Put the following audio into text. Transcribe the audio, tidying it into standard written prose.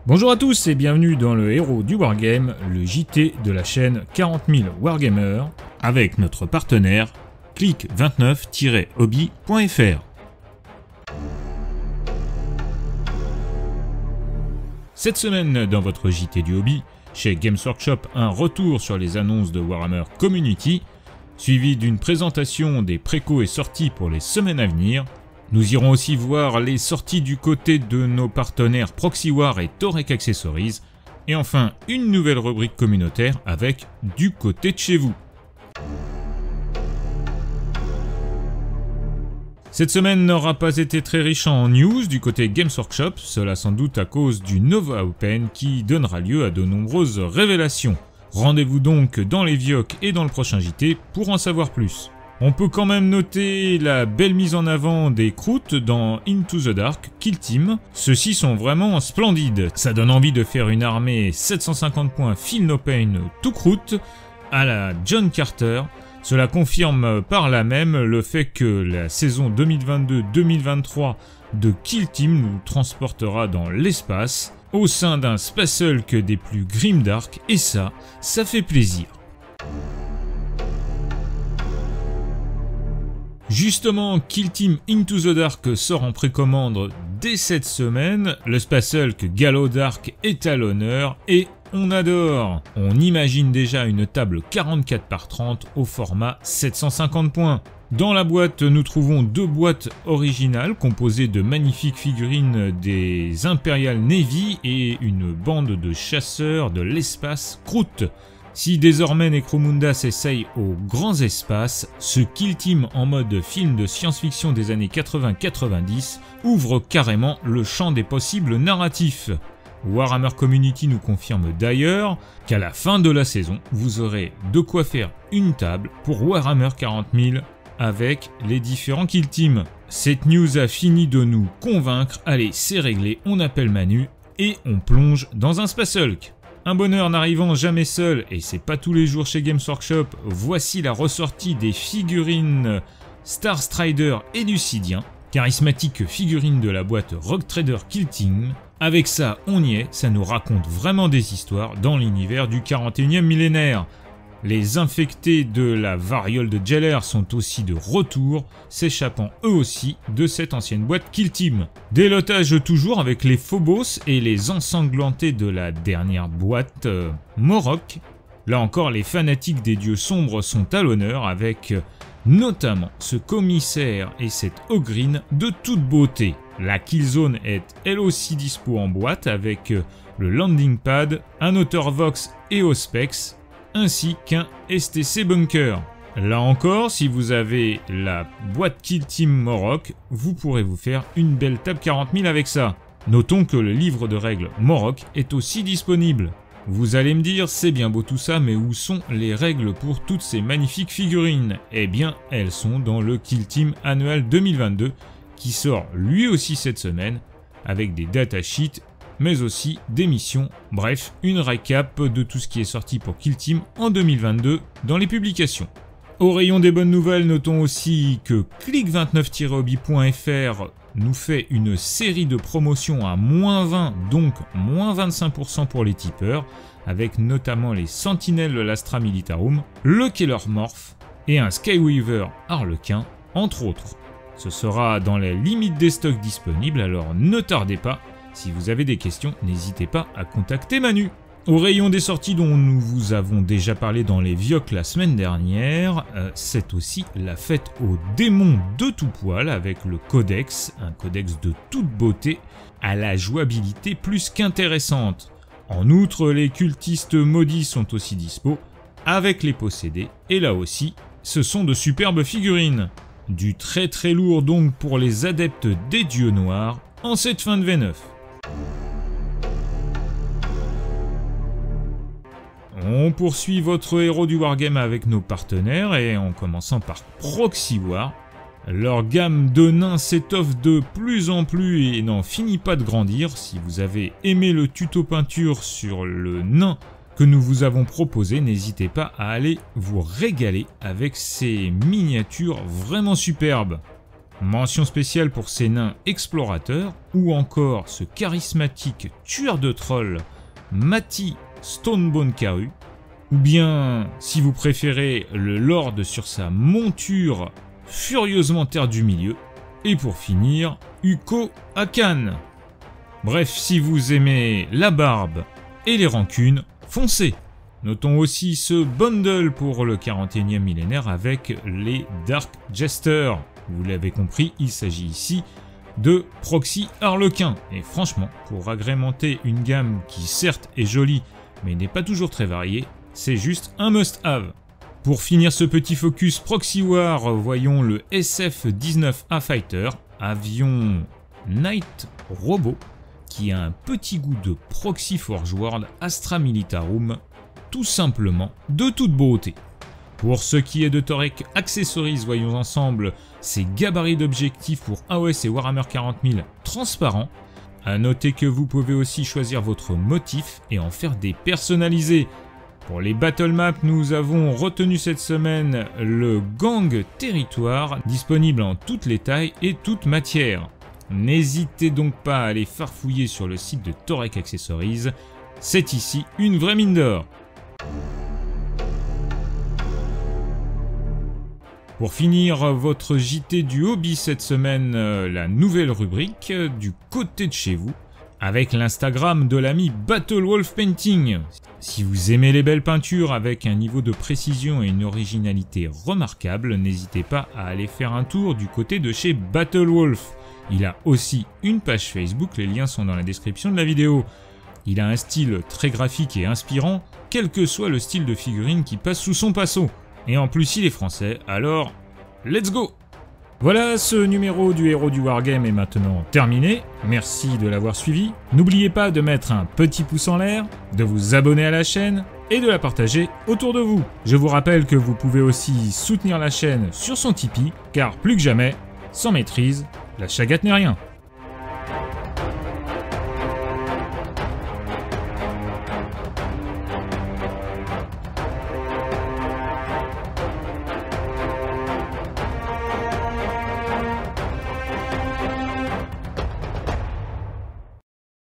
Bonjour à tous et bienvenue dans le héros du Wargame, le JT de la chaîne 40 000 Wargamers, avec notre partenaire click29-hobby.fr. Cette semaine dans votre JT du hobby, chez Games Workshop, un retour sur les annonces de Warhammer Community, suivi d'une présentation des précos et sorties pour les semaines à venir. Nous irons aussi voir les sorties du côté de nos partenaires Proxywar et Torek Accessories. Et enfin, une nouvelle rubrique communautaire avec du côté de chez vous. Cette semaine n'aura pas été très riche en news du côté Games Workshop, cela sans doute à cause du Nova Open qui donnera lieu à de nombreuses révélations. Rendez-vous donc dans les VIOC et dans le prochain JT pour en savoir plus. On peut quand même noter la belle mise en avant des croûtes dans Into the Dark Kill Team. Ceux-ci sont vraiment splendides. Ça donne envie de faire une armée 750 points Feel No Pain tout croûte à la John Carter. Cela confirme par là même le fait que la saison 2022-2023 de Kill Team nous transportera dans l'espace au sein d'un Space Hulk des plus grimdark et ça fait plaisir. Justement, Kill Team Into the Dark sort en précommande dès cette semaine, le Space Hulk Gallo Dark est à l'honneur et on adore. On imagine déjà une table 44 par 30 au format 750 points. Dans la boîte, nous trouvons deux boîtes originales composées de magnifiques figurines des Imperial Navy et une bande de chasseurs de l'espace Kroot. Si désormais Necromunda s'essaye aux grands espaces, ce Kill Team en mode film de science-fiction des années 80-90 ouvre carrément le champ des possibles narratifs. Warhammer Community nous confirme d'ailleurs qu'à la fin de la saison, vous aurez de quoi faire une table pour Warhammer 40 000 avec les différents Kill Team. Cette news a fini de nous convaincre, allez c'est réglé, on appelle Manu et on plonge dans un Space Hulk. Un bonheur n'arrivant jamais seul, et c'est pas tous les jours chez Games Workshop, voici la ressortie des figurines Star Strider et Lucidien, charismatique figurine de la boîte Rogue Trader Kill Team. Avec ça, on y est, ça nous raconte vraiment des histoires dans l'univers du 41e millénaire. Les infectés de la variole de Jeller sont aussi de retour, s'échappant eux aussi de cette ancienne boîte Kill Team. Délotage toujours avec les Phobos et les ensanglantés de la dernière boîte Morok. Là encore, les fanatiques des dieux sombres sont à l'honneur avec notamment ce commissaire et cette ogrine de toute beauté. La Killzone est elle aussi dispo en boîte avec le landing pad, un Outer Vox et Auspex, ainsi qu'un STC Bunker. Là encore, si vous avez la boîte Kill Team Morok, vous pourrez vous faire une belle table 40 000 avec ça. Notons que le livre de règles Morok est aussi disponible. Vous allez me dire, c'est bien beau tout ça, mais où sont les règles pour toutes ces magnifiques figurines? Eh bien, elles sont dans le Kill Team annual 2022, qui sort lui aussi cette semaine, avec des datasheets, mais aussi des missions, bref, une récap de tout ce qui est sorti pour Kill Team en 2022 dans les publications. Au rayon des bonnes nouvelles, notons aussi que click29-hobby.fr nous fait une série de promotions à -20, donc -25% pour les tipeurs, avec notamment les Sentinelles Lastra Militarum, le Keller Morph et un Skyweaver Harlequin, entre autres. Ce sera dans la limite des stocks disponibles, alors ne tardez pas. Si vous avez des questions, n'hésitez pas à contacter Manu. Au rayon des sorties dont nous vous avons déjà parlé dans les VIOC la semaine dernière, c'est aussi la fête aux démons de tout poil avec le codex, un codex de toute beauté, à la jouabilité plus qu'intéressante. En outre, les cultistes maudits sont aussi dispo, avec les possédés, et là aussi, ce sont de superbes figurines. Du très très lourd donc pour les adeptes des dieux noirs en cette fin de V9. On poursuit votre héros du Wargame avec nos partenaires et en commençant par Proxywar. Leur gamme de nains s'étoffe de plus en plus et n'en finit pas de grandir. Si vous avez aimé le tuto peinture sur le nain que nous vous avons proposé, n'hésitez pas à aller vous régaler avec ces miniatures vraiment superbes. Mention spéciale pour ces nains explorateurs, ou encore ce charismatique tueur de trolls, Matty Stonebone Karu, ou bien, si vous préférez, le Lord sur sa monture furieusement terre du milieu, et pour finir, Uko Akan. Bref, si vous aimez la barbe et les rancunes, foncez! Notons aussi ce bundle pour le 41e millénaire avec les Dark Jesters. Vous l'avez compris, il s'agit ici de Proxy Harlequin. Et franchement, pour agrémenter une gamme qui certes est jolie, mais n'est pas toujours très variée, c'est juste un must-have. Pour finir ce petit focus Proxy War, voyons le SF-19A Fighter, avion Night Robot, qui a un petit goût de Proxy Forge World Astra Militarum, tout simplement de toute beauté. Pour ce qui est de Torek Accessories, voyons ensemble ces gabarits d'objectifs pour AOS et Warhammer 40 000 transparents. A noter que vous pouvez aussi choisir votre motif et en faire des personnalisés. Pour les Battle Maps, nous avons retenu cette semaine le Gang Territoire, disponible en toutes les tailles et toutes matières. N'hésitez donc pas à aller farfouiller sur le site de Torek Accessories, c'est ici une vraie mine d'or. Pour finir votre JT du hobby cette semaine, la nouvelle rubrique du côté de chez vous, avec l'Instagram de l'ami Battle Wolf Painting. Si vous aimez les belles peintures avec un niveau de précision et une originalité remarquable, n'hésitez pas à aller faire un tour du côté de chez Battle Wolf. Il a aussi une page Facebook, les liens sont dans la description de la vidéo. Il a un style très graphique et inspirant, quel que soit le style de figurine qui passe sous son pinceau. Et en plus il est français, alors let's go! Voilà, ce numéro du Héros du Wargame est maintenant terminé. Merci de l'avoir suivi. N'oubliez pas de mettre un petit pouce en l'air, de vous abonner à la chaîne et de la partager autour de vous. Je vous rappelle que vous pouvez aussi soutenir la chaîne sur son Tipeee, car plus que jamais, sans maîtrise, la chagate n'est rien.